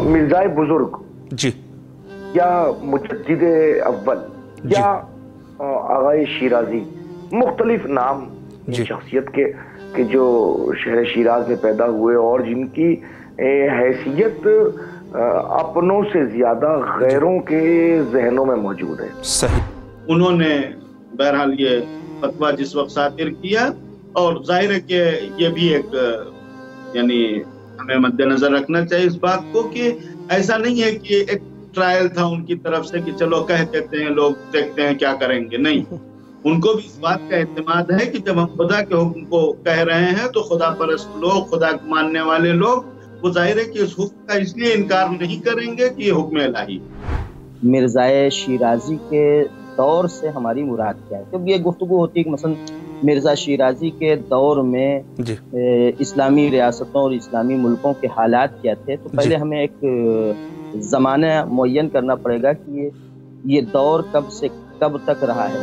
मिर्ज़ाए बुजुर्ग जी या मुजद्दिद अव्वल जी या आगाए शिराजी, मुख्तलिफ नाम इन जी शख्सियत के जो शहर शिराज में पैदा हुए और जिनकी हैसियत अपनों से ज्यादा जी गैरों के जहनों में मौजूद है। सही। उन्होंने बहरहाल ये फतवा जिस वक्त सातिर किया, और जाहिर है कि ये भी एक यानी हमें मद्देनजर रखना चाहिए इस बात को कि ऐसा नहीं है कि एक ट्रायल था उनकी तरफ से कि चलो कह देते हैं लोग, देखते हैं क्या करेंगे। नहीं, उनको भी इस बात का एतमाद है कि जब हम खुदा के हुक्म को कह रहे हैं तो खुदा परस्त लोग, खुदा को मानने वाले लोग, वो जाहिर है कि इस हुक्म का इसलिए इनकार नहीं करेंगे कि ये हुक्म इलाही। मिर्ज़ाए शिराजी के दौर से हमारी मुराद क्या है? क्योंकि ये गुफ्तगू होती है कि मसलन मिर्ज़ा शिराजी के दौर में जी इस्लामी रियासतों और इस्लामी मुल्कों के हालात क्या थे, तो पहले हमें एक ज़माना मुअय्यन करना पड़ेगा कि ये दौर कब से कब तक रहा है।